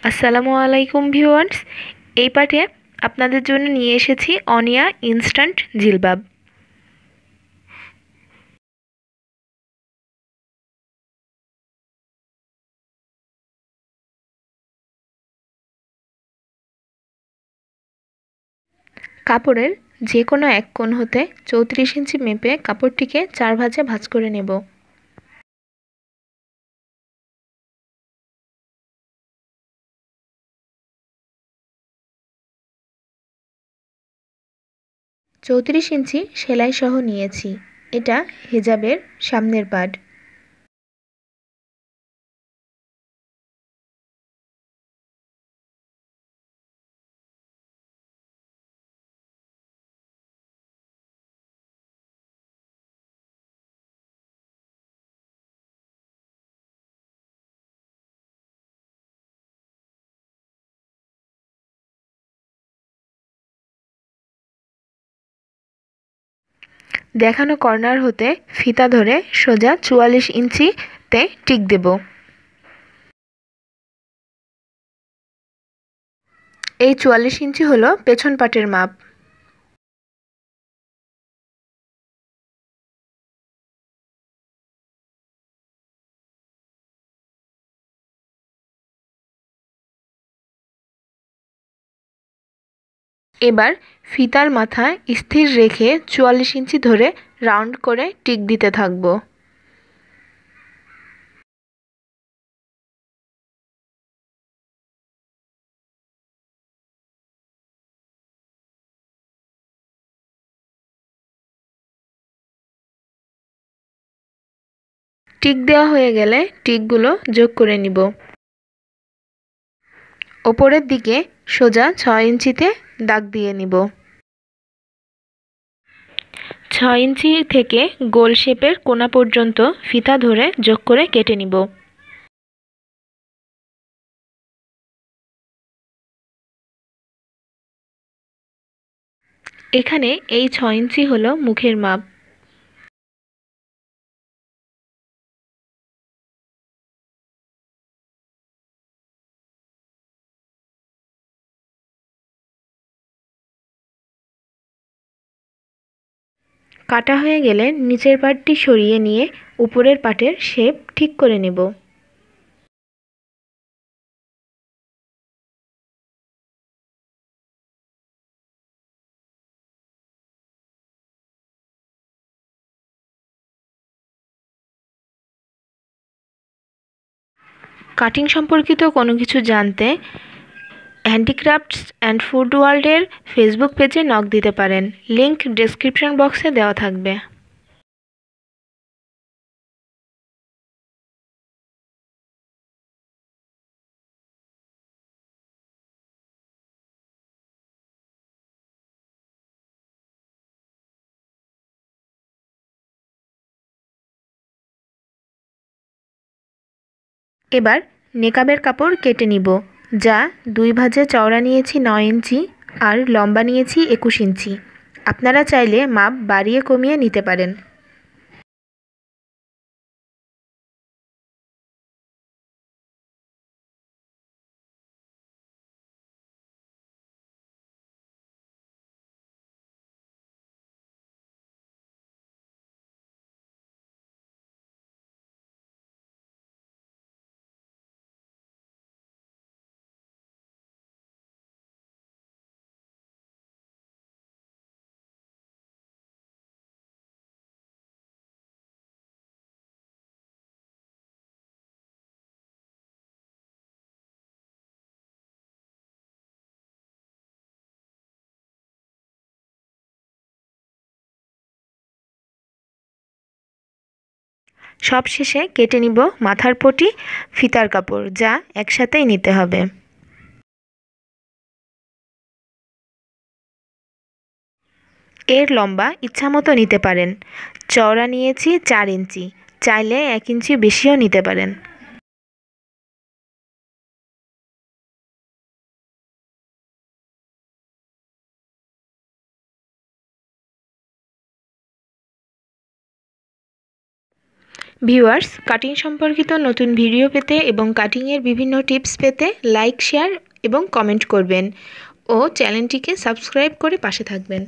আসসালামু আলাইকুম ভিউয়ার্স। এই পাঠে আপনাদের জন্য নিয়ে এসেছি অনিয়া ইনস্ট্যান্ট জিলবাব। কাপড়ের যে কোনো এক কোণ হতে 34 ইঞ্চি মেপে কাপড়টিকে 4 ভাঁজে ভাঁজ করে নেব। চৌত্রিশ ইঞ্চি সেলাই সহ নিয়েছি। এটা হিজাবের সামনের পার্ট। দেখানো কর্নার হতে ফিতা ধরে সোজা 44 ইঞ্চিতে টিক দেব। এই 44 ইঞ্চি হলো পেছন পাটের মাপ। এবার ফিতার মাথায় স্থির রেখে 44 ইঞ্চি ধরে রাউন্ড করে টিক দিতে থাকব। টিক দেওয়া হয়ে গেলে টিকগুলো যোগ করে নিব। ওপরের দিকে সোজা 6 ইঞ্চিতে দাগ দিয়ে নিব। 6 ইঞ্চি থেকে গোল শেপের কোণা পর্যন্ত ফিতা ধরে যোগ করে কেটে নিব। এখানে এই 6 ইঞ্চি হলো মুখের মাপ। কাটা হয়ে গেলে নিচের পাটটি সরিয়ে নিয়ে উপরের পাটের শেপ ঠিক করে নেব। কাটিং সম্পর্কিত কোনো কিছু জানতে হ্যান্ডিক্রাফটস অ্যান্ড ফুড ওয়ার্ল্ডের ফেসবুক পেজে নক দিতে পারেন। লিংক ডেসক্রিপশন বক্সে দেওয়া থাকবে। এবার নেকাবের কাপড় কেটে নিব, যা 2 ভাঁজে চওড়া নিয়েছি 9 ইঞ্চি আর লম্বা নিয়েছি 21 ইঞ্চি। আপনারা চাইলে মাপ বাড়িয়ে কমিয়ে নিতে পারেন। সব শেষে কেটে নিব মাথার পটি, ফিতার কাপড়, যা একসাথেই নিতে হবে। এর লম্বা ইচ্ছামতো নিতে পারেন। চওড়া নিয়েছি 4 ইঞ্চি, চাইলে 1 ইঞ্চি বেশিও নিতে পারেন। ভিউয়ার্স, কাটিং সম্পর্কিত নতুন ভিডিও পেতে এবং কাটিংয়ের বিভিন্ন টিপস পেতে লাইক, শেয়ার এবং কমেন্ট করবেন ও চ্যানেলটিকে সাবস্ক্রাইব করে পাশে থাকবেন।